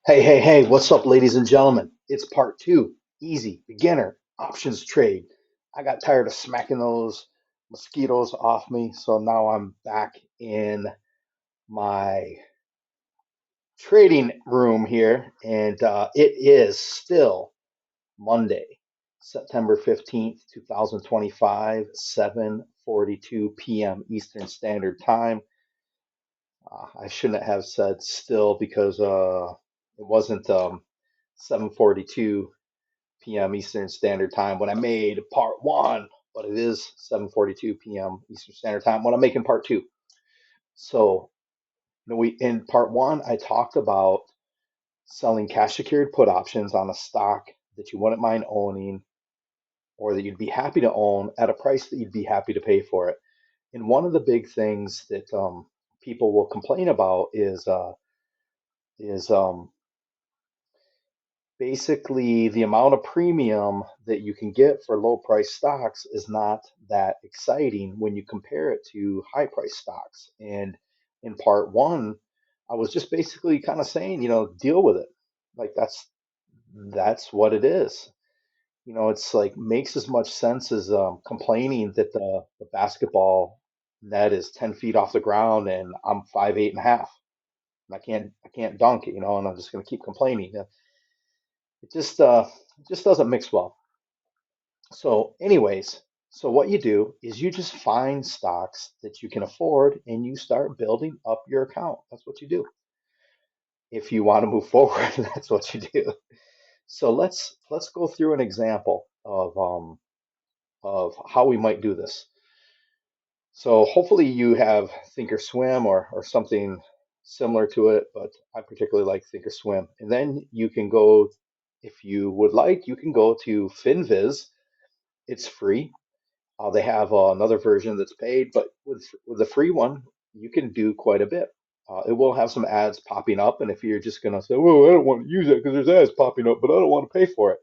Hey, what's up, ladies and gentlemen? It's part two, easy, beginner, options trade. I got tired of smacking those mosquitoes off me, so now I'm back in my trading room here, and it is still Monday, September 15th, 2025, 7:42 p.m. Eastern Standard Time. I shouldn't have said still because it wasn't 7:42 p.m. Eastern Standard Time when I made part one, but it is 7:42 p.m. Eastern Standard Time when I'm making part two. So, we in part one, I talked about selling cash secured put options on a stock that you wouldn't mind owning or that you'd be happy to own at a price that you'd be happy to pay for it. And one of the big things that people will complain about is basically the amount of premium that you can get for low price stocks is not that exciting when you compare it to high price stocks. And in part one, I was just basically kind of saying, deal with it. Like that's what it is. It's like makes as much sense as complaining that the basketball net is 10 feet off the ground and I'm 5'8" and a half. And I can't dunk it, and I'm just gonna keep complaining. It just doesn't mix well. So, anyways, so what you do is you just find stocks that you can afford and you start building up your account. That's what you do. If you want to move forward, that's what you do. So let's go through an example of how we might do this. So hopefully you have Thinkorswim or something similar to it, but I particularly like Thinkorswim. And then you can go, if you would like, you can go to Finviz. It's free. They have another version that's paid, but with the free one, you can do quite a bit. It will have some ads popping up, and if you're just gonna say, "Well, I don't want to use it because there's ads popping up, but I don't want to pay for it,"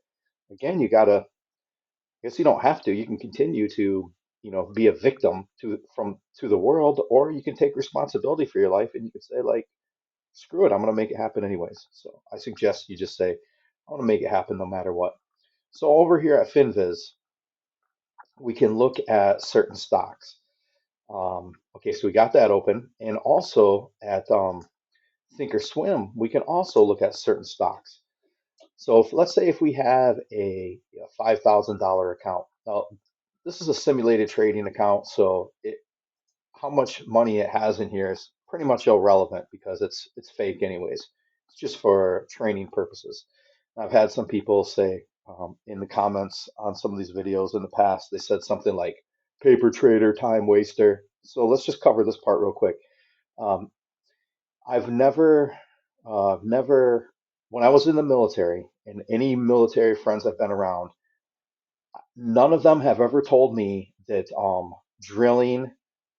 again, you gotta. I guess you don't have to. You can continue to, be a victim to the world, or you can take responsibility for your life and you can say like, "Screw it, I'm gonna make it happen anyways." So I suggest you just say, "I want to make it happen no matter what." So over here at Finviz, we can look at certain stocks. Okay, so we got that open. And also at Thinkorswim, we can also look at certain stocks. So let's say if we have a $5,000 account. Now, this is a simulated trading account, so how much money it has in here is pretty much irrelevant because it's fake anyways. It's just for training purposes. I've had some people say in the comments on some of these videos in the past, they said something like paper trader, time waster. So let's just cover this part real quick. Um, I've never, when I was in the military and any military friends I've been around, none of them have ever told me that drilling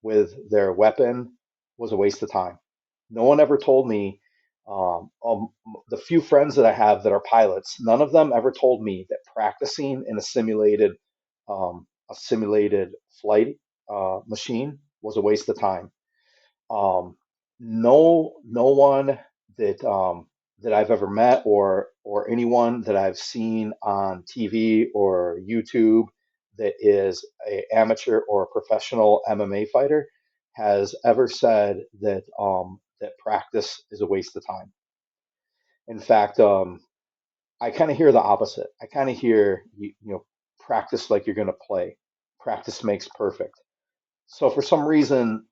with their weapon was a waste of time. No one ever told me. The few friends that I have that are pilots, none of them ever told me that practicing in a simulated flight machine was a waste of time. Um, no one that I've ever met or anyone that I've seen on TV or YouTube that is a amateur or a professional MMA fighter has ever said that practice is a waste of time. In fact, I kind of hear the opposite. I kind of hear practice like you're going to play. Practice makes perfect. So for some reason,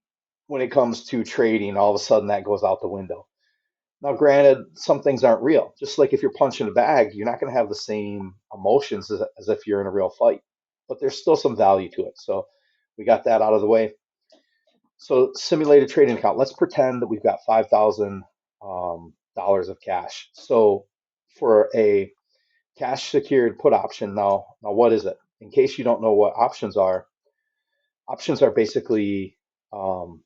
when it comes to trading, all of a sudden that goes out the window. Now, granted, some things aren't real. Just like if you're punching a bag, you're not going to have the same emotions as if you're in a real fight, but there's still some value to it. So we got that out of the way. So simulated trading account. Let's pretend that we've got $5,000 of cash. So for a cash secured put option, now what is it? In case you don't know what options are basically um,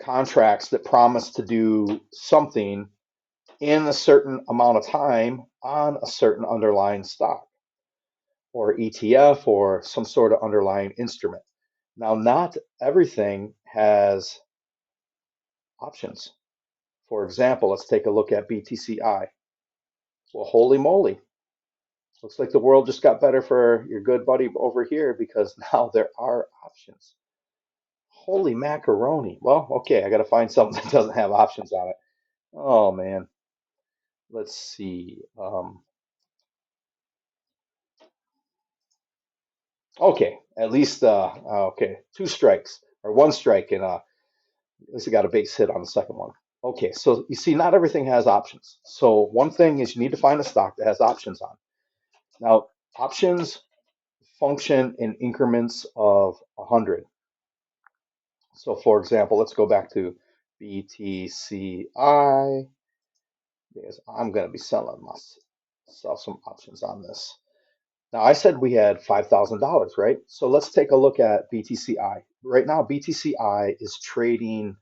contracts that promise to do something in a certain amount of time on a certain underlying stock or ETF or some sort of underlying instrument. Now, not everything has options. For example, let's take a look at BTCI. Well, holy moly. Looks like the world just got better for your good buddy over here because now there are options. Holy macaroni. Well, okay, I got to find something that doesn't have options on it. Oh man. Let's see. Okay, at least okay, two strikes or one strike, and at least I got a base hit on the second one. Okay, so you see, not everything has options. So one thing is you need to find a stock that has options on. Now, options function in increments of 100. So for example, let's go back to BTCI because I'm going to be selling myself some options on this. Now, I said we had $5,000, right? So let's take a look at BTCI. Right now, BTCI is trading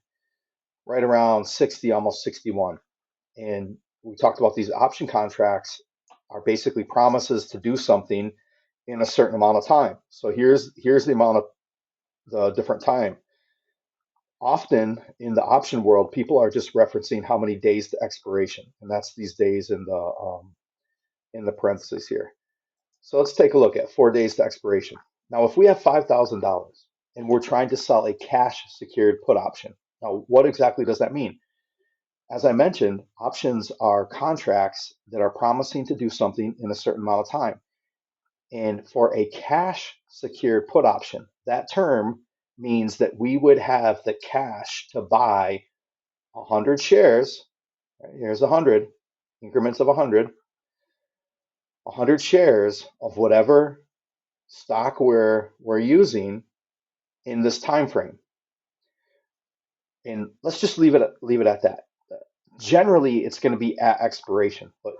right around 60, almost 61. And we talked about these option contracts are basically promises to do something in a certain amount of time. So here's the amount of the different time. Often in the option world, people are just referencing how many days to expiration, and that's these days in the parentheses here. So let's take a look at 4 days to expiration. Now, if we have $5,000 and we're trying to sell a cash secured put option, now what exactly does that mean? As I mentioned, options are contracts that are promising to do something in a certain amount of time. And for a cash secured put option, that term means that we would have the cash to buy 100 shares. Right, here's 100, increments of 100 shares of whatever stock we're using in this time frame. And let's just leave it at that. Generally, it's going to be at expiration, but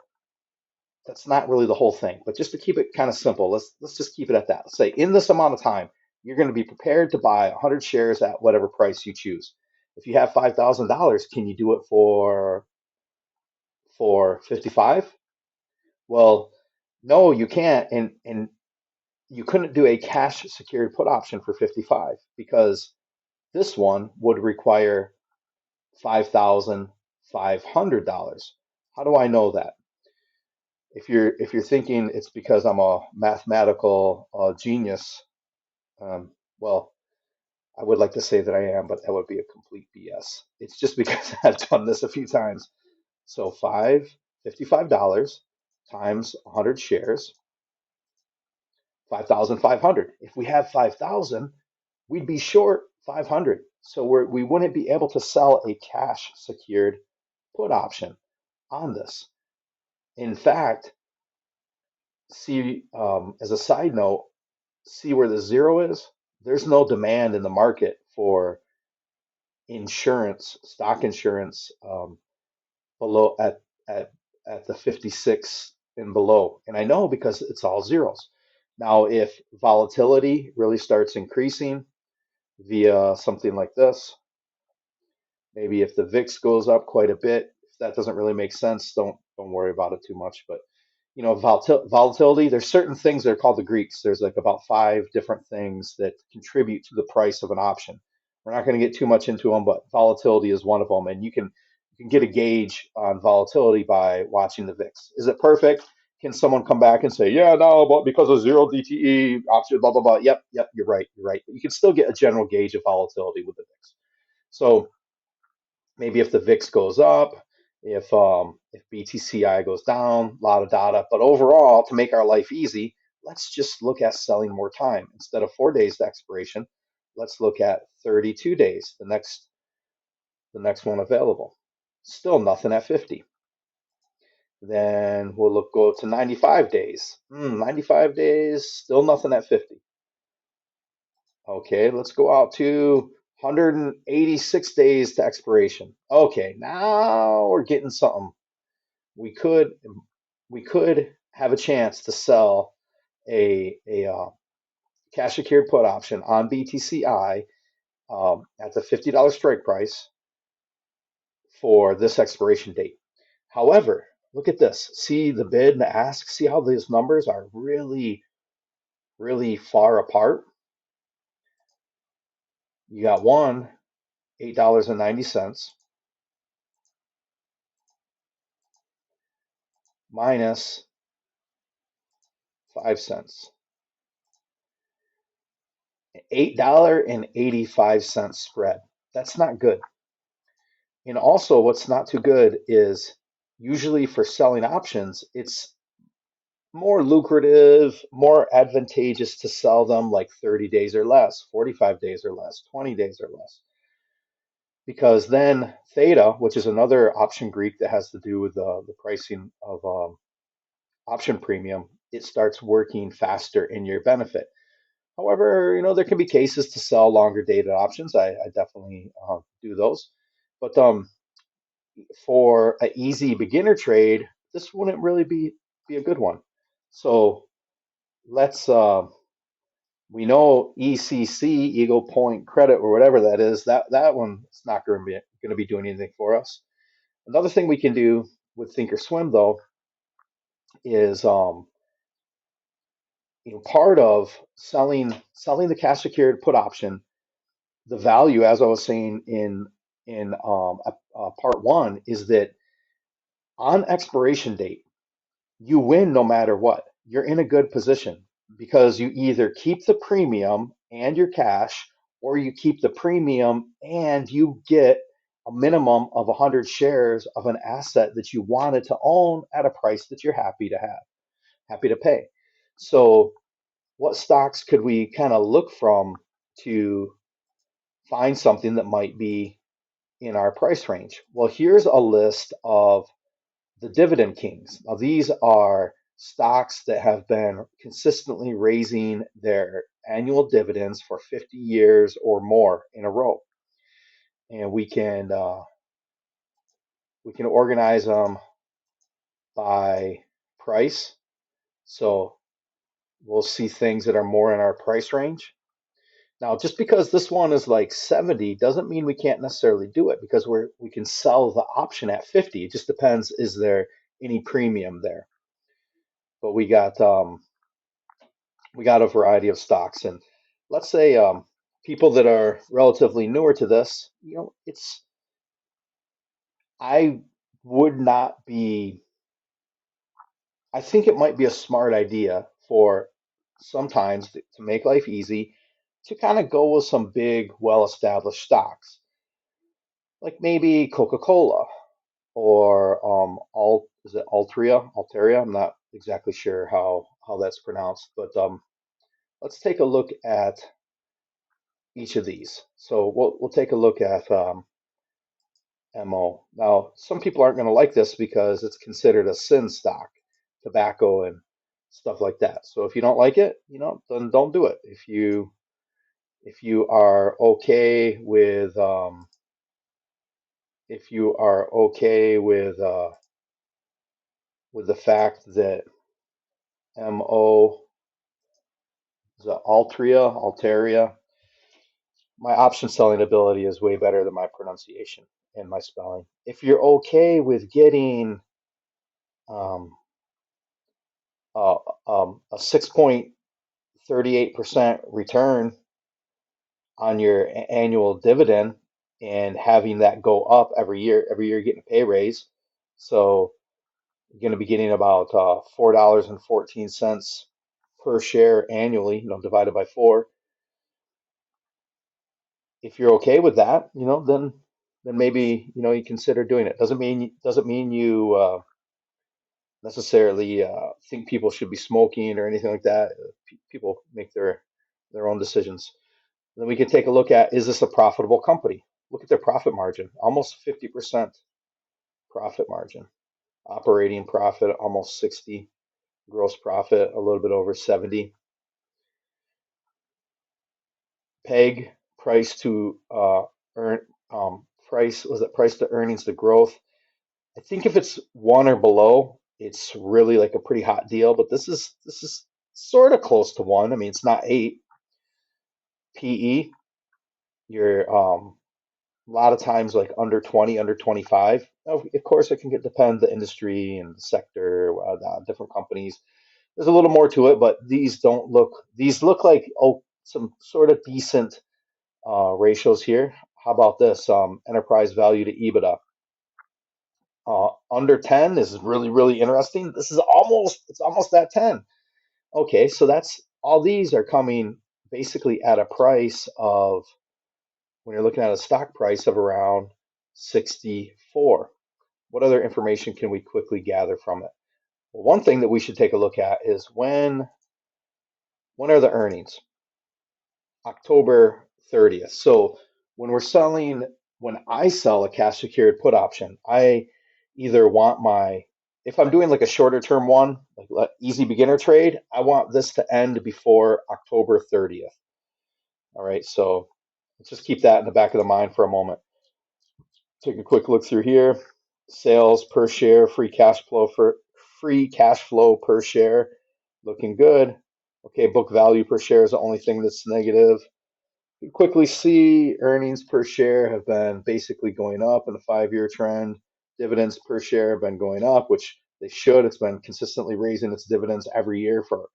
that's not really the whole thing. But just to keep it kind of simple, let's just keep it at that. Let's say in this amount of time, you're going to be prepared to buy 100 shares at whatever price you choose. If you have $5,000, can you do it for 55? Well, no, you can't, and you couldn't do a cash secured put option for 55 because this one would require $5,500. How do I know that? If you're thinking it's because I'm a mathematical genius, well, I would like to say that I am, but that would be a complete BS. It's just because I've done this a few times. So $55 times 100 shares, 5,500. If we have 5,000, we'd be short 500. So we wouldn't be able to sell a cash secured put option on this. In fact, see, as a side note, see where the zero is? There's no demand in the market for insurance, stock insurance, below at at the 56 and below. And I know because it's all zeros. Now, if volatility really starts increasing via something like this, maybe if the VIX goes up quite a bit, if that doesn't really make sense, don't worry about it too much. But volatility, there's certain things that are called the Greeks. There's like about five different things that contribute to the price of an option. We're not going to get too much into them, but volatility is one of them. And you can get a gauge on volatility by watching the VIX. Is it perfect? Can someone come back and say, yeah, no, but because of zero DTE option, blah blah blah. Yep, you're right. But you can still get a general gauge of volatility with the VIX. So maybe if the VIX goes up, if BTCI goes down, a lot of data. But overall, to make our life easy, let's just look at selling more time. Instead of 4 days to expiration, let's look at 32 days, the next one available. Still nothing at 50. Then we'll go to 95 days. 95 days, still nothing at 50. Okay, let's go out to 186 days to expiration. Okay, now we're getting something. We could we could have a chance to sell a cash secured put option on BTCI at the $50 strike price for this expiration date. However, look at this. See the bid and the ask. See how these numbers are really, really far apart. You got one $8.90. minus 5 cents. $8.85 spread. That's not good. And also, what's not too good is usually for selling options, it's more lucrative, more advantageous to sell them like 30 days or less, 45 days or less, 20 days or less. Because then theta, which is another option Greek that has to do with the pricing of option premium, it starts working faster in your benefit. However, there can be cases to sell longer dated options. I definitely do those. But for an easy beginner trade, this wouldn't really be a good one. So let's we know ECC, Eagle Point Credit, or whatever that is. That one is not going to be doing anything for us. Another thing we can do with Thinkorswim though is part of selling the cash secured put option. The value, as I was saying in part one, is that on expiration date, you win no matter what. You're in a good position because you either keep the premium and your cash, or you keep the premium and you get a minimum of 100 shares of an asset that you wanted to own at a price that you're happy to have, happy to pay. So, what stocks could we kind of look from to find something that might be in our price range? Well, here's a list of the dividend kings. Now, these are stocks that have been consistently raising their annual dividends for 50 years or more in a row, and we can organize them by price. So we'll see things that are more in our price range. Now, just because this one is like 70 doesn't mean we can't necessarily do it because we can sell the option at 50. It just depends, is there any premium there? But we got a variety of stocks, and let's say people that are relatively newer to this, it's I would not be. I think it might be a smart idea for sometimes to make life easy to kind of go with some big, well-established stocks, like maybe Coca-Cola or Alt is it Alteria? I'm not exactly sure how that's pronounced, but let's take a look at each of these. So we'll take a look at MO. Now, some people aren't going to like this because it's considered a sin stock, tobacco and stuff like that. So if you don't like it, then don't do it. If you are okay with if you are okay with the fact that MO is Alteria, my option selling ability is way better than my pronunciation and my spelling. If you're okay with getting um, uh, a 6.38% return on your annual dividend and having that go up every year getting a pay raise. So you're going to be getting about $4.14 per share annually, divided by four. If you're okay with that, then maybe you consider doing it. Doesn't mean you necessarily think people should be smoking or anything like that. People make their own decisions. Then we can take a look at, is this a profitable company? Look at their profit margin, almost 50% profit margin. Operating profit almost 60, gross profit a little bit over 70. PEG, price to earn price was it price to earnings to growth. I think if it's one or below, it's really like a pretty hot deal, but this is sort of close to one. I mean, it's not eight. PE, you're a lot of times like under 20, under 25. Now, of course, it can depend the industry and the sector, different companies. There's a little more to it, but these look like some sort of decent ratios here. How about this? Enterprise value to EBITDA. Under 10 is really, really interesting. This is almost at 10. Okay, so that's all these are coming basically at a price of, when you're looking at a stock price of around 64. What other information can we quickly gather from it? Well, one thing that we should take a look at is when are the earnings? October 30th. So when we're selling, when I sell a cash secured put option, I either want my, if I'm doing like a shorter term one, like easy beginner trade, I want this to end before October 30th. All right, so let's just keep that in the back of the mind for a moment. Take a quick look through here. Sales per share, free cash flow per share, looking good. Okay, book value per share is the only thing that's negative. You quickly see earnings per share have been basically going up in a 5-year trend. Dividends per share have been going up, which they should. It's been consistently raising its dividends every year for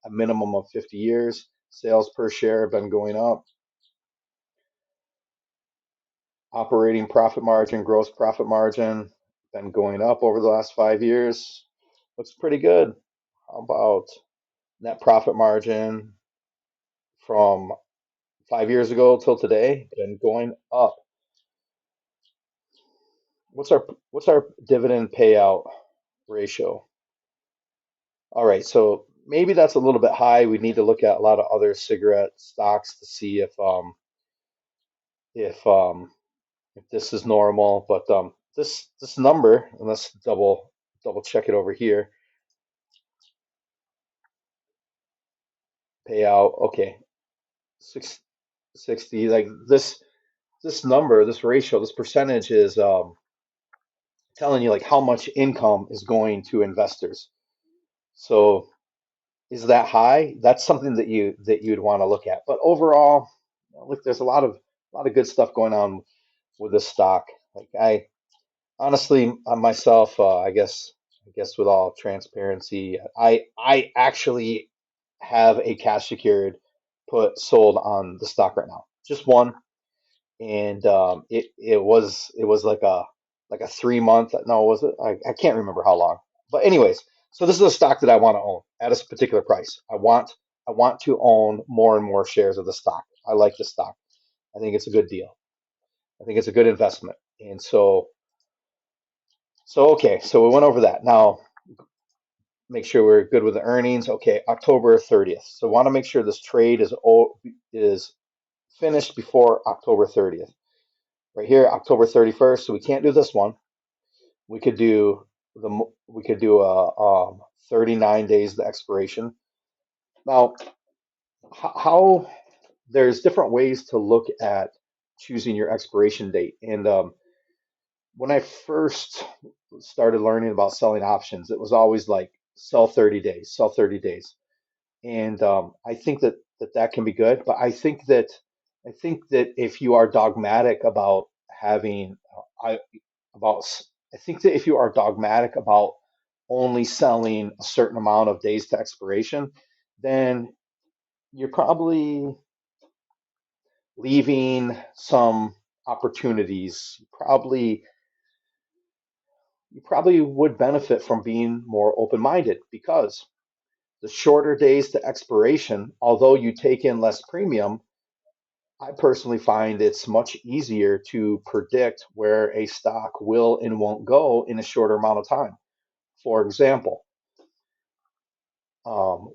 a minimum of 50 years. Sales per share have been going up. Operating profit margin, gross profit margin, been going up over the last 5 years. Looks pretty good. How about net profit margin from 5 years ago till today? Been going up. What's our dividend payout ratio? All right, so maybe that's a little bit high. We need to look at a lot of other cigarette stocks to see if um if this is normal. But this number, and let's double check it over here. Payout, okay, six, 60. Like this number, this ratio, this percentage is telling you like how much income is going to investors. So is that high? That's something that you'd want to look at. But overall, look, there's a lot of good stuff going on with this stock. Like I honestly, myself, I guess with all transparency, I actually have a cash secured put sold on the stock right now. Just one, and it was like a 3 month. No, was it? I can't remember how long. But anyways, so this is a stock that I want to own at a particular price. I want to own more and more shares of the stock. I like the stock. I think it's a good deal. I think it's a good investment. And so okay, so we went over that. Now make sure we're good with the earnings. Okay, October 30th. So want to make sure this trade is finished before October 30th. Right here, October 31st. So we can't do this one. We could do a 39 days to expiration. Now, how there's different ways to look at choosing your expiration date. And when I first started learning about selling options, it was always like sell 30 days, sell 30 days. And I think that can be good, but I think that if you are dogmatic about having, I about I think that if you are dogmatic about only selling a certain amount of days to expiration, then you're probably leaving some opportunities. You probably would benefit from being more open-minded because the shorter days to expiration, although you take in less premium, I personally find it's much easier to predict where a stock will and won't go in a shorter amount of time. For example,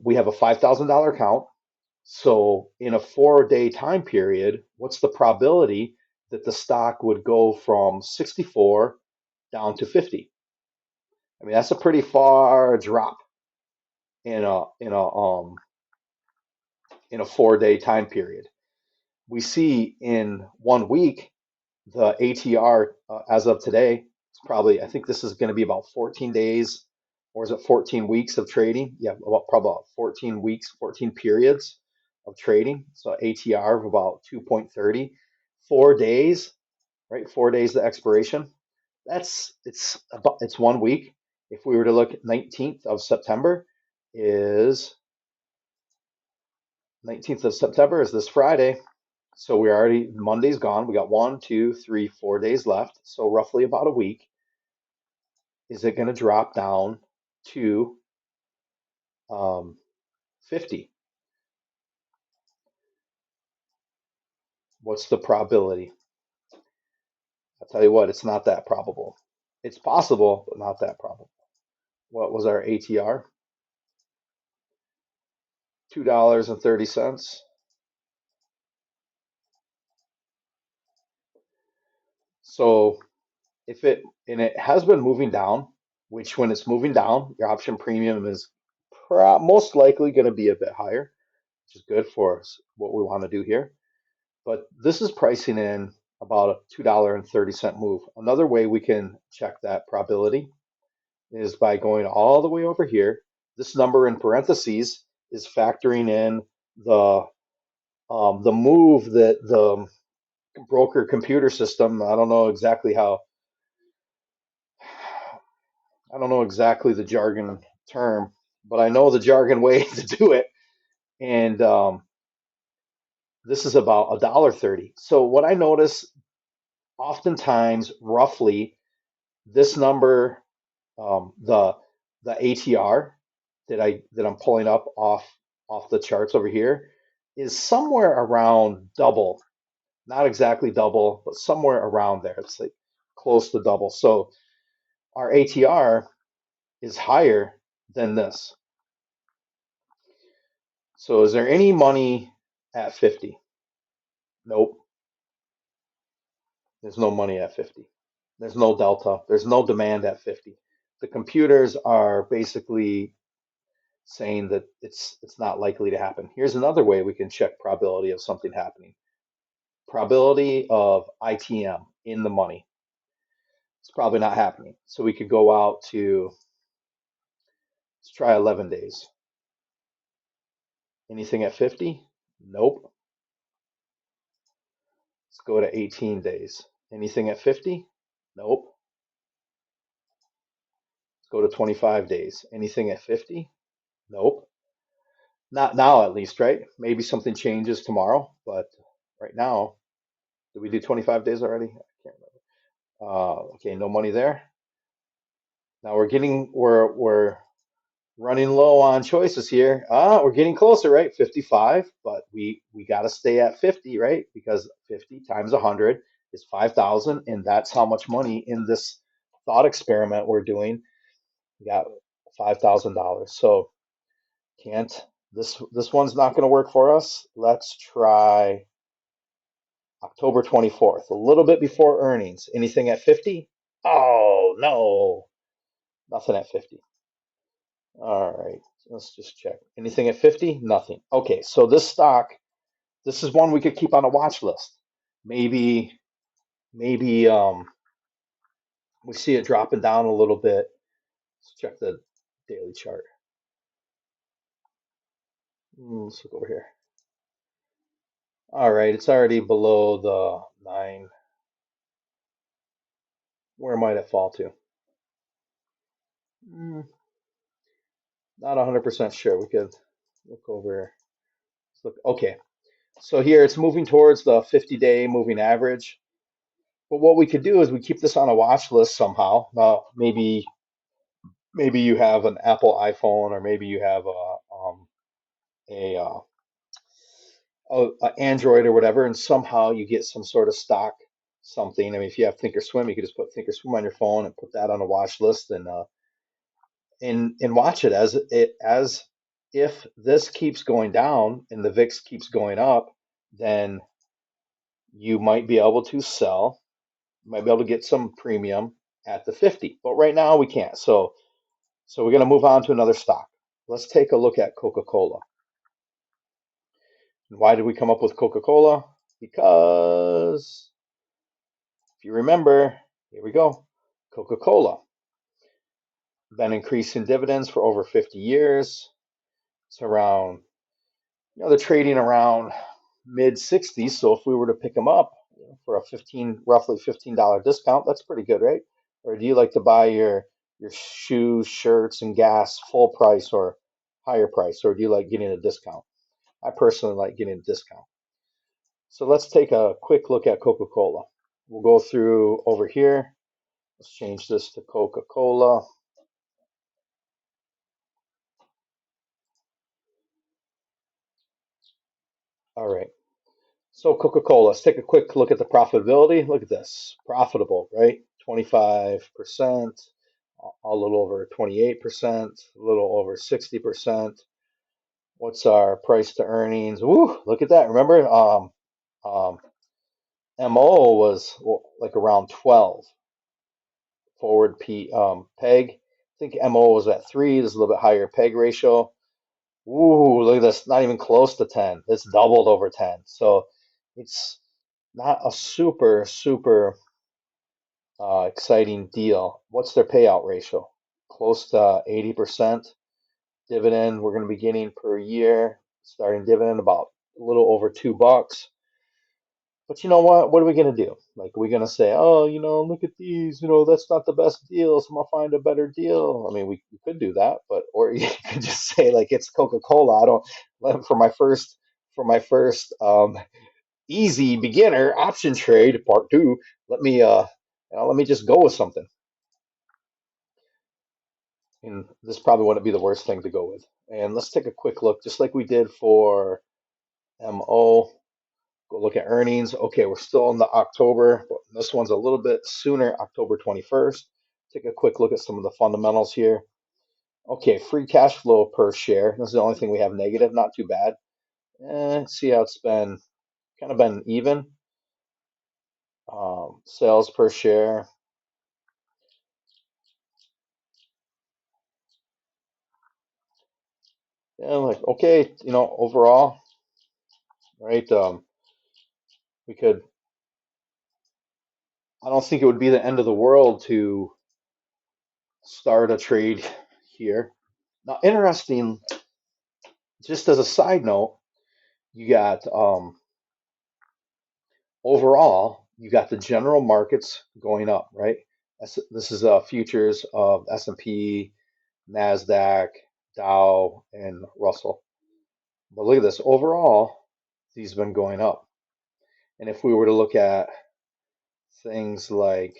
we have a $5,000 account. So in a 4-day time period, what's the probability that the stock would go from 64 down to 50? I mean, that's a pretty far drop in a 4-day time period. We see in 1 week the ATR as of today, it's probably, I think this is going to be about 14 days, or is it 14 weeks of trading? Yeah, probably about 14 weeks, 14 periods of trading. So ATR of about 2.30, 4 days, right? 4 days to expiration. It's 1 week. If we were to look at 19th of September is 19th of September is this Friday. So we already, Monday's gone. We got 1, 2, 3, 4 days left. So roughly about a week. is it going to drop down to 50? What's the probability? I'll tell you what, it's not that probable. It's possible, but not that probable. What was our ATR? $2.30. So if it, and it has been moving down, which when it's moving down, your option premium is most likely going to be a bit higher, which is good for us, what we want to do here. But this is pricing in about a $2.30 move. Another way we can check that probability is by going all the way over here. This number in parentheses is factoring in the move that the broker computer system, I don't know exactly the jargon term, but I know the jargon way to do it. And this is about $1.30. So what I notice oftentimes, roughly, this number, the ATR that I'm pulling up off the charts over here, is somewhere around double. Not exactly double, but somewhere around there. It's like close to double. So our ATR is higher than this. So is there any money at 50? Nope. There's no money at 50. There's no delta. There's no demand at 50. The computers are basically saying that it's not likely to happen. Here's another way we can check probability of something happening. Probability of ITM in the money. It's probably not happening. So we could go out to, let's try 11 days. Anything at 50? Nope. Let's go to 18 days. Anything at 50? Nope. Let's go to 25 days. Anything at 50? Nope. Not now, at least, right? Maybe something changes tomorrow, but right now, did we do 25 days already? I can't remember. Okay, no money there. Now we're running low on choices here. We're getting closer, right? 55, but we got to stay at 50, right? Because 50 times 100 is 5,000, and that's how much money in this thought experiment we're doing. We got $5,000. So can't this one's not going to work for us. Let's try October 24th, a little bit before earnings. Anything at 50? Oh, no. Nothing at 50. All right, let's just check. Anything at 50? Nothing. Okay, so this stock, this is one we could keep on a watch list. Maybe we see it dropping down a little bit. Let's check the daily chart. Let's look over here. All right, it's already below the 9. Where might it fall to? Mm, Not 100% sure. We could look over. Let's look. Okay, so here it's moving towards the 50-day moving average. But what we could do is we keep this on a watch list somehow. Now, maybe you have an Apple iPhone, or maybe you have a, uh, a Android or whatever, and somehow you get some sort of stock something. I mean, if you have Thinkorswim, you could just put Thinkorswim on your phone and put that on a watch list, and watch it as if this keeps going down and the VIX keeps going up, then you might be able to sell, you might be able to get some premium at the 50. But right now we can't. So we're going to move on to another stock. Let's take a look at Coca-Cola. And why did we come up with Coca-Cola? Because if you remember, here we go. Coca-Cola been increasing dividends for over 50 years. It's around, they're trading around mid 60s. So if we were to pick them up for a roughly $15 discount, that's pretty good, right? Or do you like to buy your shoes, shirts, and gas full price or higher price, or do you like getting a discount? I personally like getting a discount. So let's take a quick look at Coca-Cola. We'll go through over here. Let's change this to Coca-Cola. All right. So Coca-Cola, let's take a quick look at the profitability. Look at this. Profitable, right? 25%, a little over 28%, a little over 60%. What's our price to earnings? Woo, look at that. Remember, um, MO was like around 12 forward peg. I think MO was at 3. There's a little bit higher peg ratio. Ooh, look at this. Not even close to 10. It's doubled over 10. So it's not a super exciting deal. What's their payout ratio? Close to 80%. Dividend we're going to be getting per year. Starting dividend about a little over $2. But you know what? What are we going to do? Like, are we going to say, oh, look at these, that's not the best deal, so I'm going to find a better deal? I mean, we could do that, but, or you could just say, like, it's Coca-Cola. I don't, for my first easy beginner option trade, part two, let me just go with something. And this probably wouldn't be the worst thing to go with. And let's take a quick look, just like we did for MO. Go look at earnings. Okay, we're still in the October, but this one's a little bit sooner, October 21st. Take a quick look at some of the fundamentals here. Okay, free cash flow per share. This is the only thing we have negative, not too bad. See how it's been kind of been even. Sales per share. Yeah, like okay, overall, right? We could. I don't think it would be the end of the world to start a trade here. Now, interesting, just as a side note, you got overall, you got the general markets going up, right? This is futures of S&P, NASDAQ, Dow, and Russell. But look at this. Overall, these have been going up. And if we were to look at things like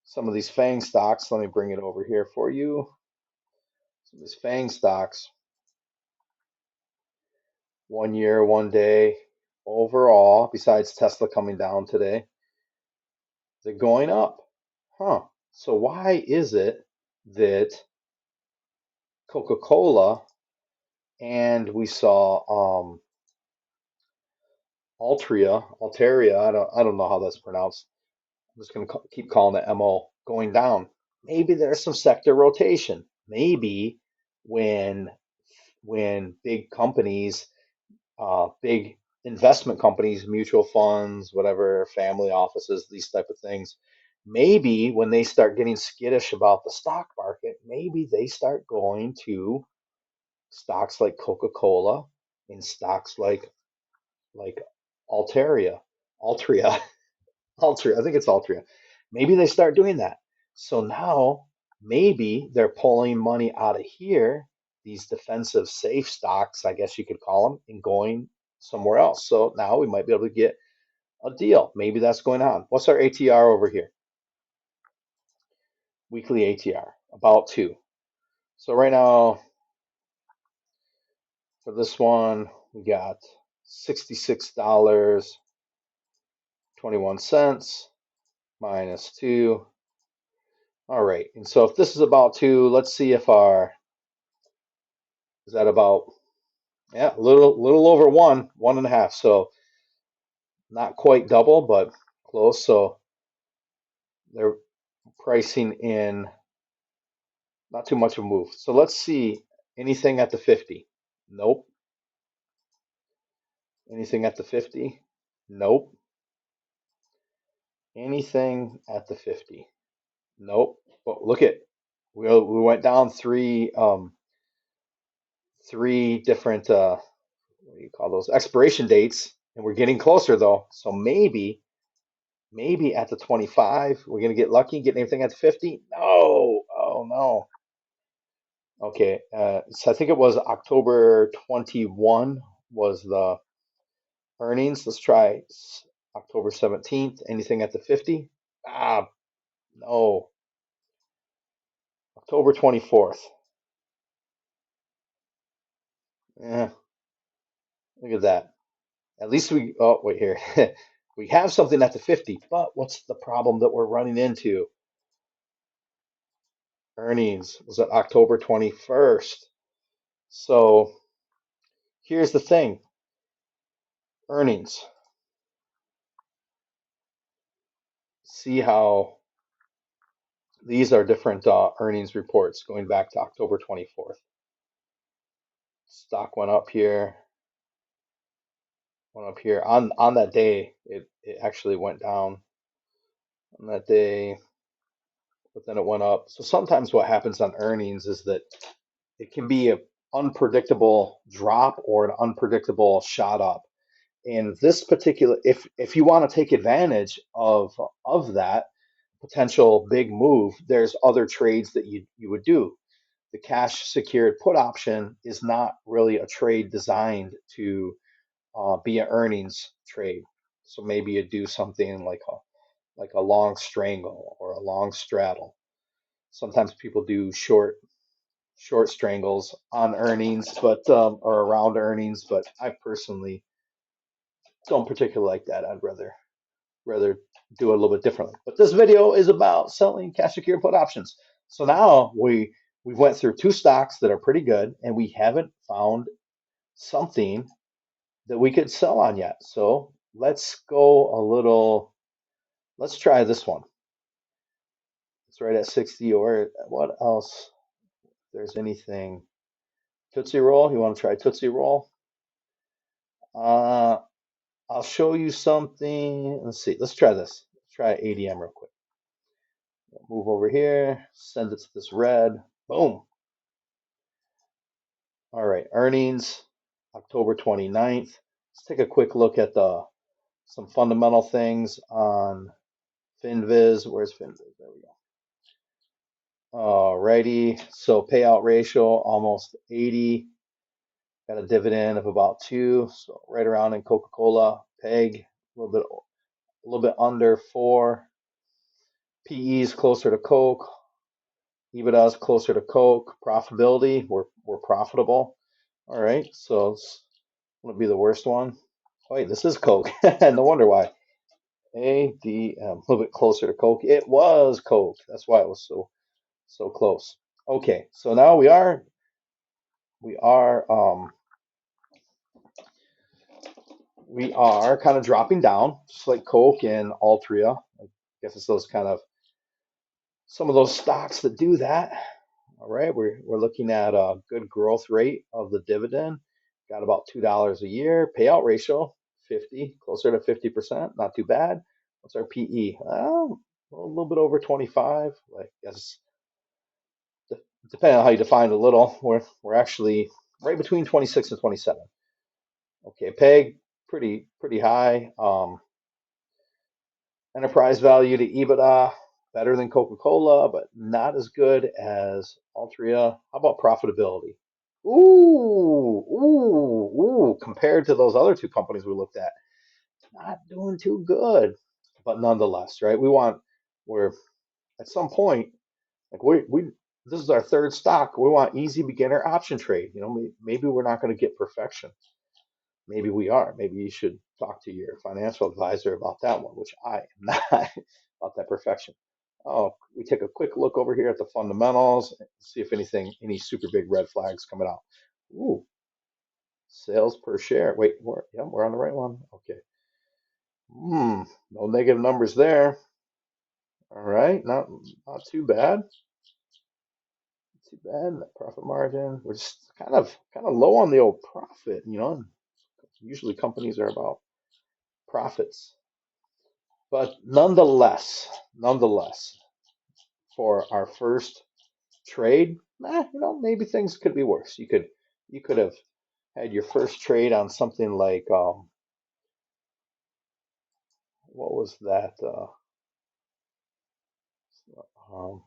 some of these FANG stocks, let me bring it over here for you. Some of these FANG stocks, 1 year, 1 day, overall, besides Tesla coming down today, they're going up. Huh. So why is it that Coca-Cola and we saw Altaria, I don't know how that's pronounced. I'm just going to keep calling it MO going down. Maybe there's some sector rotation. Maybe when big companies, big investment companies, mutual funds, whatever, family offices, these type of things, maybe when they start getting skittish about the stock market, maybe they start going to stocks like Coca-Cola and stocks like Altaria, Altria, Altria. I think it's Altria. Maybe they start doing that. So now maybe they're pulling money out of here, these defensive safe stocks, I guess you could call them, and going somewhere else. So now we might be able to get a deal. Maybe that's going on. What's our ATR over here? Weekly ATR, about 2. So right now for this one, we got $66.21 minus 2. All right. And so if this is about 2, let's see if is that about, yeah, little over 1, 1.5. So not quite double, but close. So they're pricing in not too much of a move. So let's see anything at the 50. Nope. Anything at the 50? Nope. Anything at the 50? Nope. But look at we went down three different what do you call those expiration dates, and we're getting closer though. So maybe at the 25 we're gonna get lucky, get anything at the 50. No, oh no. Okay, so I think it was October 21 was the earnings. Let's try October 17th. Anything at the 50? Ah, No, October 24th. Yeah, look at that. At least we, oh, wait here. We have something at the 50, but what's the problem that we're running into? Earnings was at October 21st. So here's the thing. Earnings. See how these are different earnings reports going back to October 24th. Stock went up here on that day. It actually went down on that day, but then it went up. So sometimes what happens on earnings is that it can be an unpredictable drop or an unpredictable shot up. And this particular, if you want to take advantage of that potential big move, there's other trades that you would do. The cash secured put option is not really a trade designed to be an earnings trade. So maybe you do something like a long strangle or a long straddle. Sometimes people do short strangles on earnings, but or around earnings. But I personally don't particularly like that. I'd rather do it a little bit differently. But this video is about selling cash secured put options. So now we went through two stocks that are pretty good, and we haven't found something that we could sell on yet. So let's go a little. Let's try this one. It's right at 60. Or what else? If there's anything. Tootsie Roll. You want to try Tootsie Roll? Uh, I'll show you something. Let's see. Let's try this. Let's try ADM real quick. Move over here. Send it to this red. Boom. All right. Earnings, October 29th. Let's take a quick look at the some fundamental things on Finviz. Where's Finviz? There we go. Alrighty, so payout ratio almost 80. Got a dividend of about 2, so right around in Coca-Cola. PEG a little bit under 4. PE is closer to Coke. EBITDA is closer to Coke. Profitability, we're profitable. All right, so it's gonna be the worst one. Oh, wait, this is Coke. No wonder why. ADM, a little bit closer to Coke. It was Coke. That's why it was so close. Okay, so now we are we are kind of dropping down, just like Coke and Altria. I guess it's those kind of some of those stocks that do that. All right, we're looking at a good growth rate of the dividend. Got about $2 a year. Payout ratio 50, closer to 50%. Not too bad. What's our PE? A little bit over 25. I guess depending on how you define a little, we're actually right between 26 and 27. Okay, PEG pretty high. Enterprise value to EBITDA better than Coca-Cola, but not as good as Altria. How about profitability? Ooh. Compared to those other two companies we looked at, not doing too good. But nonetheless, right? We're at some point, like this is our third stock. We want easy beginner option trade. Maybe we're not going to get perfection. Maybe we are. Maybe you should talk to your financial advisor about that one, which I am not about that perfection. Oh, we take a quick look over here at the fundamentals, see if any super big red flags coming out. Ooh, sales per share. Wait, we're on the right one. Okay. No negative numbers there. All right, not too bad. Not too bad. Net profit margin. We're just kind of low on the old profit. Usually companies are about profits. But nonetheless, for our first trade, maybe things could be worse. You could have had your first trade on something like what was that? Um,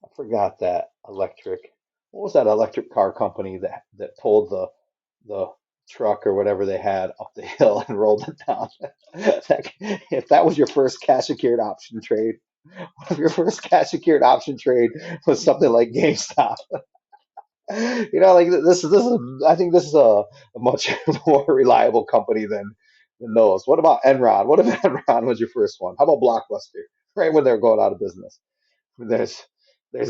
I forgot that electric. What was that electric car company that pulled the truck or whatever they had up the hill and rolled it down? If that was your first cash secured option trade, What if your first cash secured option trade was something like GameStop? Like this is I think this is a much more reliable company than those. What about Enron? What if Enron was your first one? How about Blockbuster? Right when they're going out of business. I mean, there's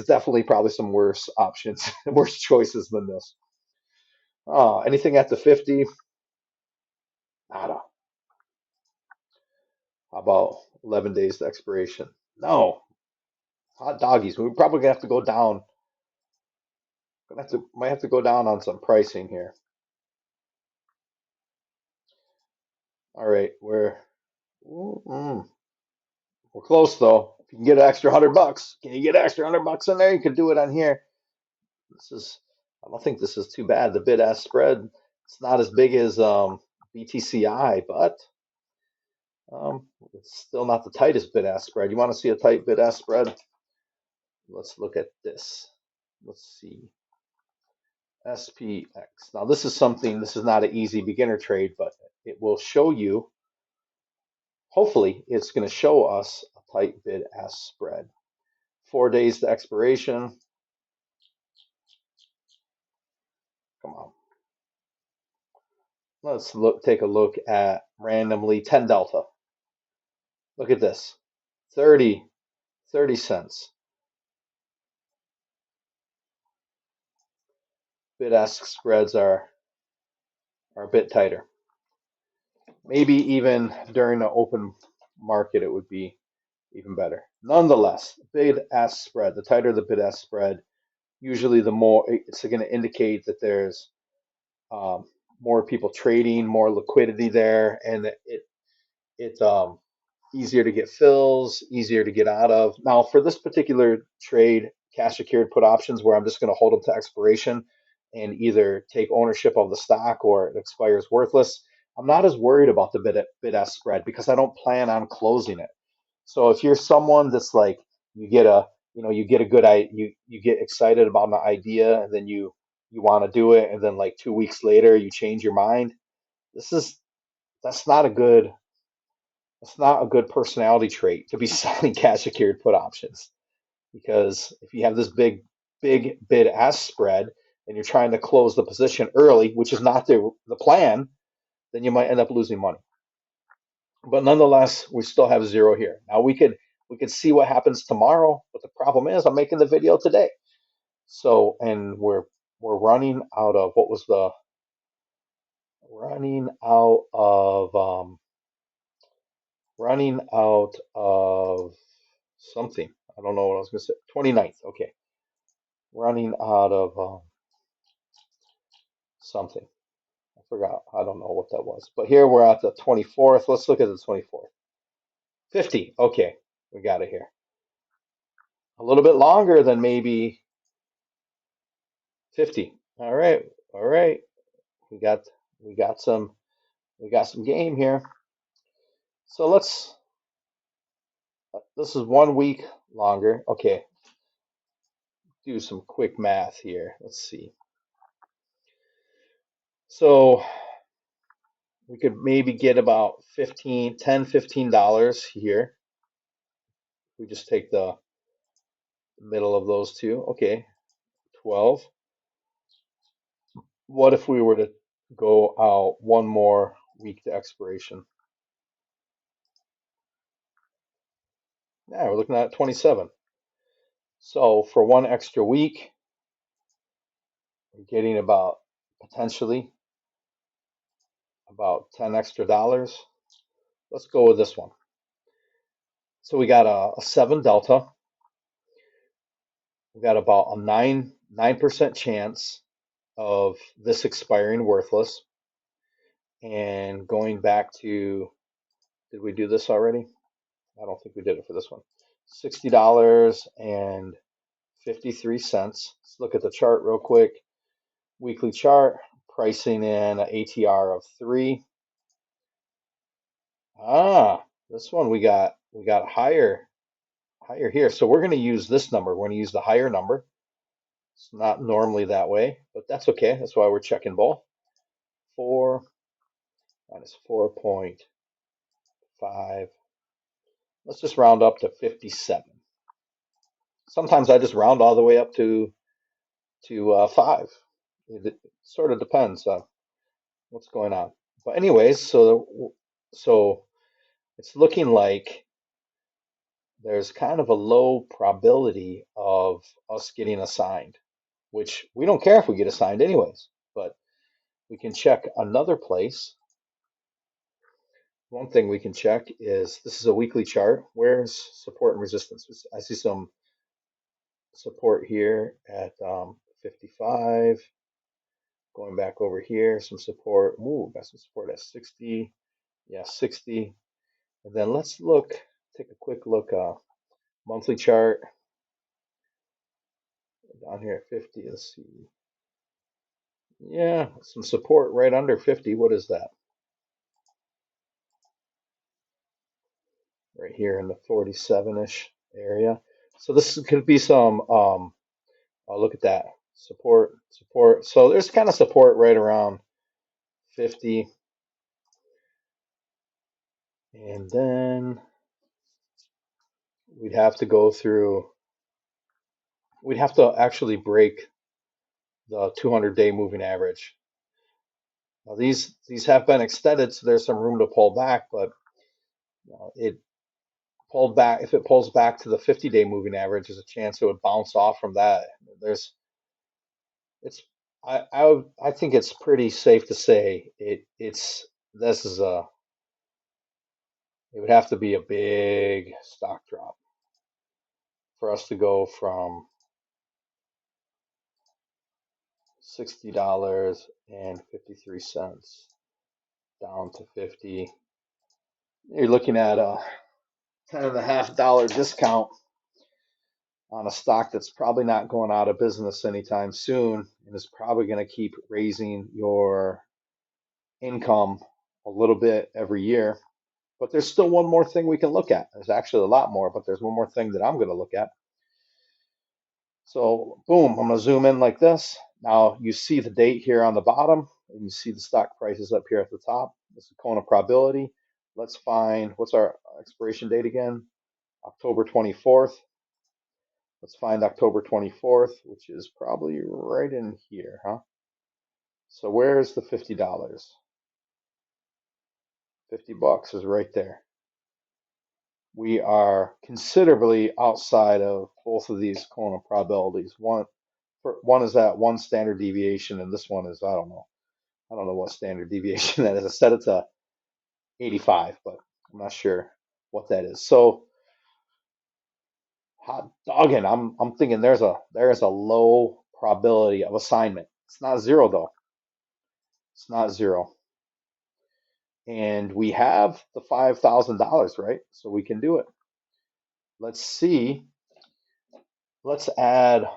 definitely probably some worse options, worse choices than this. Anything at the 50? Nada. How about 11 days to expiration? No. Hot doggies. We're probably gonna have to go down. Might have to go down on some pricing here. All right, mm, we're close though. If you can get an extra $100, can you get an extra $100 in there? You could do it on here. This is, I don't think this is too bad. The bid ask spread, it's not as big as BTCI, but it's still not the tightest bid ask spread. You want to see a tight bid ask spread? Let's look at this. Let's see. SPX. Now, this is not an easy beginner trade, but it will show you, hopefully, it's going to show us a tight bid ask spread. 4 days to expiration. Come on. Let's take a look at randomly 10 delta. Look at this. 30 cents. Bid ask spreads are a bit tighter. Maybe even during the open market, it would be even better. Nonetheless, bid ask spread, the tighter the bid ask spread, usually the more it's going to indicate that there's um, more people trading, more liquidity there, and it's easier to get fills, easier to get out of. Now, for this particular trade, cash secured put options, where I'm just going to hold them to expiration and either take ownership of the stock or it expires worthless, I'm not as worried about the bid ask spread because I don't plan on closing it. So if you're someone that's like you get a you get a good you get excited about an idea and then you want to do it and then like 2 weeks later you change your mind, this is that's not a good that's not a good personality trait to be selling cash secured put options because if you have this big bid ask spread and you're trying to close the position early, which is not the plan, then you might end up losing money. But nonetheless, we still have zero here. Now we could see what happens tomorrow, but the problem is I'm making the video today. So and we're running out of what was the running out of running out of something. I don't know what I was going to say. 29th. Okay. Running out of something. I forgot. I don't know what that was. But here we're at the 24th. Let's look at the 24th. 50. Okay. We got it here. A little bit longer than maybe 50. All right. All right. We got we got some we got some game here. So this is 1 week longer. Okay. Do some quick math here. Let's see. So we could maybe get about 15, 10, $15 here. We just take the middle of those two. Okay, 12. What if we were to go out one more week to expiration? Yeah, we're looking at 27. So for one extra week, we're getting about potentially about 10 extra dollars. Let's go with this one. So we got a 7 delta. We got about a 9% chance of this expiring worthless. And going back to, did we do this already? I don't think we did it for this one. $60.53. Let's look at the chart real quick. Weekly chart, pricing in an ATR of 3. This one we got higher here. So we're going to use this number. We're going to use the higher number. It's not normally that way, but that's okay. That's why we're checking both. 4 minus 4.5 Let's just round up to 57. Sometimes I just round all the way up to 5. It sort of depends on what's going on. But anyways, so it's looking like there's kind of a low probability of us getting assigned, which we don't care if we get assigned anyways, but we can check another place. One thing we can check is this is a weekly chart. Where's support and resistance? I see some support here at 55. Going back over here, some support. Ooh, got some support at 60. Yeah, 60. And then let's look, take a quick look, monthly chart down here at 50. Let's see. Yeah, some support right under 50. What is that? Right here in the 47-ish area. So this could be some, oh, look at that. Support. So there's kind of support right around 50. And then we'd have to go through, we'd have to actually break the 200-day moving average. Now these have been extended, so there's some room to pull back, but it pulled back. If it pulls back to the 50-day moving average, there's a chance it would bounce off from that. There's it's I think it's pretty safe to say it's this is a it would have to be a big stock drop for us to go from $60.53 down to 50. You're looking at a $10.50 discount on a stock that's probably not going out of business anytime soon and is probably going to keep raising your income a little bit every year. But there's still one more thing we can look at. There's actually a lot more, but there's one more thing that I'm going to look at. So, boom, I'm going to zoom in like this. Now you see the date here on the bottom, and you see the stock prices up here at the top. This is Kona probability. Let's find what's our expiration date again? October 24th. Let's find October 24th, which is probably right in here, huh? So where's the $50? 50 bucks is right there. We are considerably outside of both of these Kona probabilities. One is at one standard deviation, and this one is, I don't know. I don't know what standard deviation that is. I set it to 85, but I'm not sure what that is. So hot dogging, I'm thinking there's a low probability of assignment. It's not zero though. It's not zero. And we have the $5,000, right? So we can do it. Let's see. Let's add,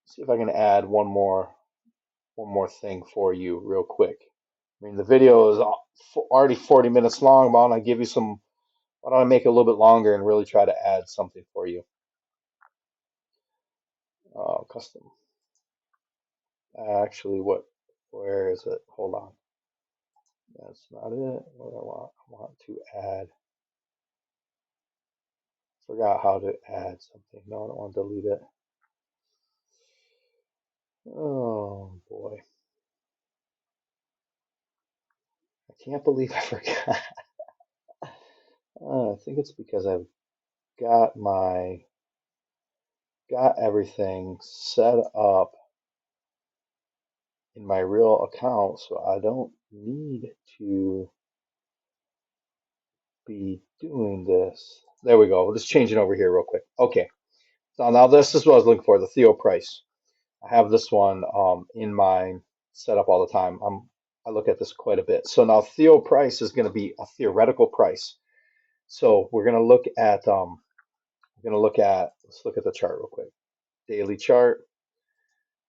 see if I can add one more thing for you real quick. I mean, the video is already 40 minutes long. Why don't I give you some, why don't I make it a little bit longer and really try to add something for you? Custom. Actually, where is it? Hold on. That's not it. What do I want? I want to add, forgot how to add something. No, I don't want to delete it. Oh boy. I can't believe I forgot. I think it's because I've got got everything set up in my real account, so I don't need to be doing this. There we go. We'll just change it over here real quick. Okay. So now this is what I was looking for, the Theo price. I have this one in my setup all the time. I look at this quite a bit. So now Theo price is going to be a theoretical price. So we're going to look at let's look at the chart real quick. Daily chart.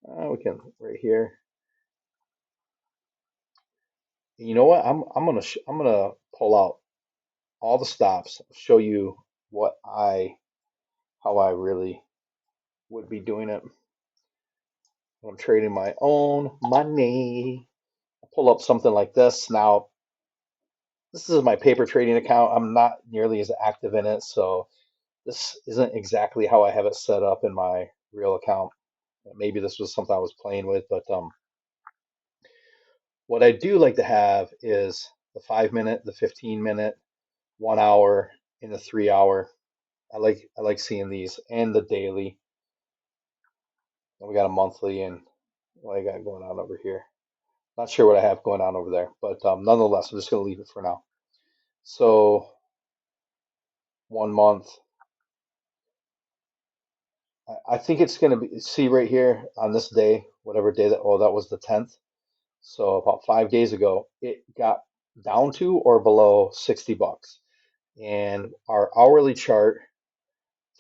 We can right here. You know what? I'm gonna pull out all the stops, show you what how I really would be doing it. I'm trading my own money. I pull up something like this. Now, This is my paper trading account. I'm not nearly as active in it, so this isn't exactly how I have it set up in my real account. Maybe this was something I was playing with, but what I do like to have is the 5 minute, the 15 minute, 1 hour, and the 3 hour. I like seeing these and the daily. And we got a monthly and what I got going on over here. Not sure what I have going on over there, but nonetheless, I'm just going to leave it for now. So 1 month, I think it's going to be, see right here on this day, whatever day that, oh, that was the 10th. So about 5 days ago, it got down to or below 60 bucks. And our hourly chart,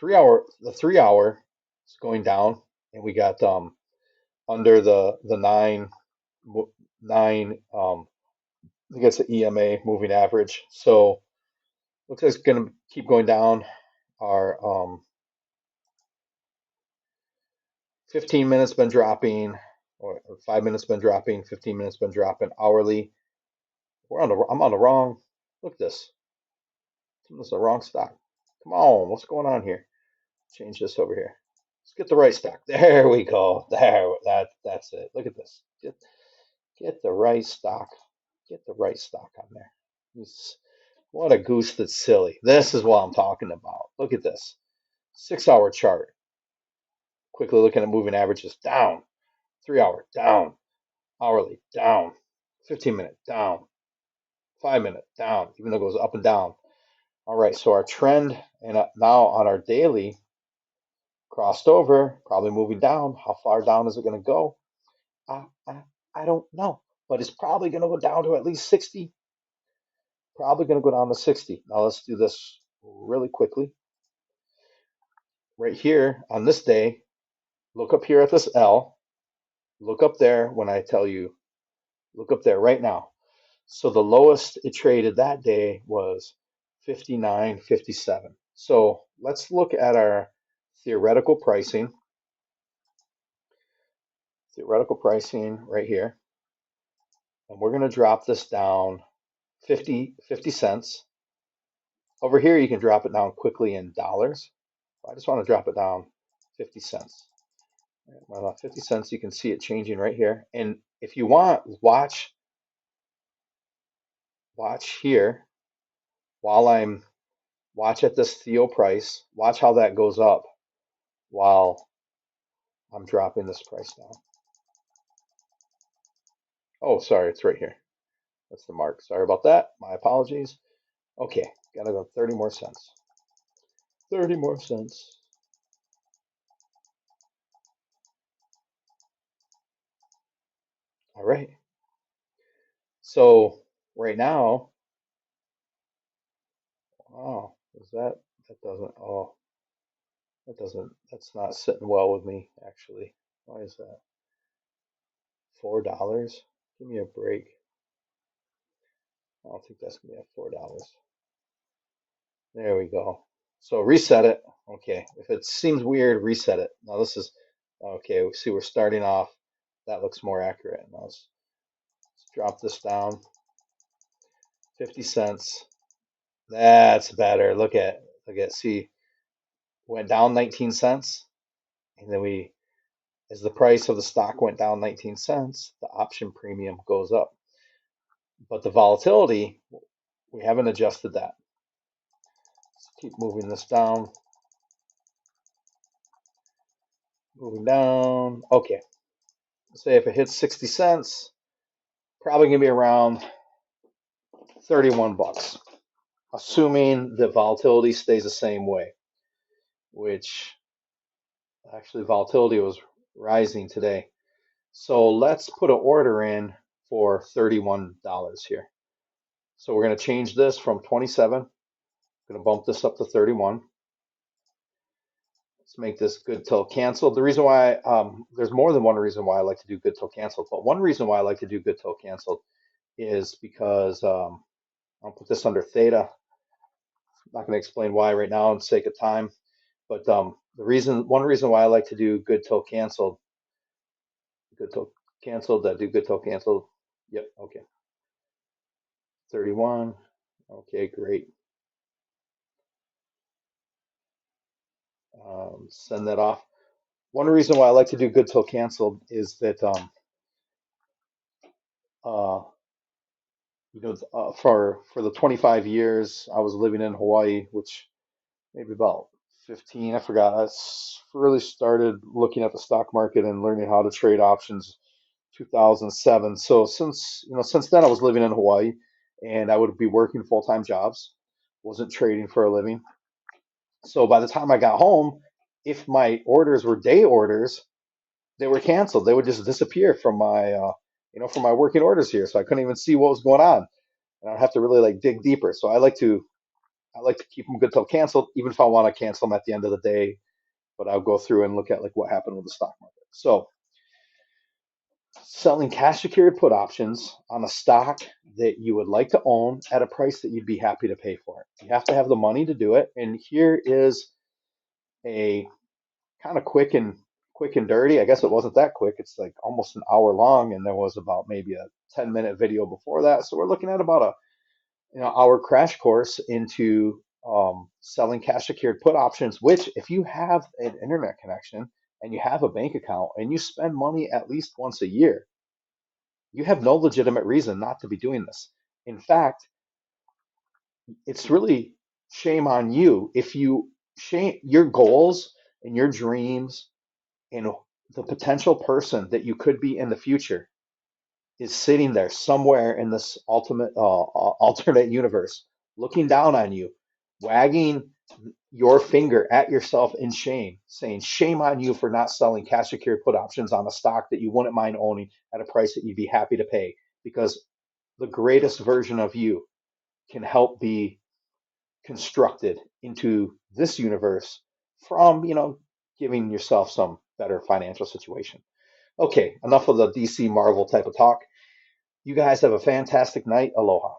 the 3 hour is going down, and we got under the nine I think it's the EMA moving average. So looks like it's going to keep going down. Our 15 minutes been dropping, or 5 minutes been dropping, 15 minutes been dropping hourly. I'm on the wrong. Look at this. This is the wrong stock. Come on, what's going on here? Change this over here. Let's get the right stock. There we go. That's it. Look at this. Get the right stock. Get the right stock on there. What a goose that's silly. This is what I'm talking about. Look at this. 6 hour chart. Quickly looking at moving averages down. 3 hour down. Hourly down. 15 minute down. 5 minute down. Even though it goes up and down. All right, so our trend and now on our daily crossed over, probably moving down. How far down is it going to go? I, I, I don't know, but it's probably going to go down to at least 60. Probably going to go down to 60. Now let's do this really quickly. Right here on this day, look up here at this L. Look up there when I tell you, look up there right now. So the lowest it traded that day was 59.57. So let's look at our theoretical pricing. Theoretical pricing right here. And we're going to drop this down 50 cents. Over here, you can drop it down quickly in dollars. I just want to drop it down 50 cents. About 50 cents, you can see it changing right here. And if you want, watch here while watch at this Theo price. Watch how that goes up while I'm dropping this price down. Oh, sorry, it's right here. That's the mark. Sorry about that. My apologies. Okay, gotta go 30 more cents. 30 more cents. All right. So right now, oh, is that doesn't, oh, that's not sitting well with me, actually. Why is that? $4? Give me a break. I don't think that's gonna be at $4. There we go. So reset it. Okay. If it seems weird, reset it. Now this is, okay, we see we're starting off. That looks more accurate. Now let's drop this down. 50 cents. That's better. See, went down 19 cents. And then as the price of the stock went down 19 cents, the option premium goes up. But the volatility, we haven't adjusted that. Let's keep moving this down. Moving down. Okay. Say if it hits 60 cents, probably gonna be around 31 bucks, assuming the volatility stays the same way, which actually volatility was rising today. So let's put an order in for $31 here. So we're going to change this from 27. I'm going to bump this up to 31. Let's make this good till canceled. The reason why, there's more than one reason why I like to do good till canceled, but one reason why I like to do good till canceled is because I'll put this under theta. I'm not going to explain why right now in sake of time, but one reason why I like to do good till canceled, that do good till canceled. Yep, okay. 31. Okay, great. Send that off. One reason why I like to do good till canceled is that uh, for the 25 years I was living in Hawaii, which maybe about 15, I forgot. Really started looking at the stock market and learning how to trade options 2007. So since then I was living in Hawaii and I would be working full-time jobs, wasn't trading for a living. So by the time I got home, if my orders were day orders, they were canceled. They would just disappear from from my working orders here. So I couldn't even see what was going on, and I'd have to really like dig deeper. So I like to keep them good till canceled, even if I want to cancel them at the end of the day. But I'll go through and look at like what happened with the stock market. So selling cash secured put options on a stock that you would like to own at a price that you'd be happy to pay for it. You have to have the money to do it. And here is a kind of quick and dirty. I guess it wasn't that quick. It's like almost an hour long, and there was about maybe a 10-minute video before that. So we're looking at about a hour crash course into selling cash secured put options. Which, if you have an internet connection and you have a bank account and you spend money at least once a year, you have no legitimate reason not to be doing this. In fact, it's really shame on you if you shame your goals and your dreams and the potential person that you could be in the future is sitting there somewhere in this alternate universe, looking down on you, wagging your finger at yourself in shame, saying, "Shame on you for not selling cash secured put options on a stock that you wouldn't mind owning at a price that you'd be happy to pay." Because the greatest version of you can help be constructed into this universe from, giving yourself some better financial situation. Okay, enough of the DC Marvel type of talk. You guys have a fantastic night. Aloha.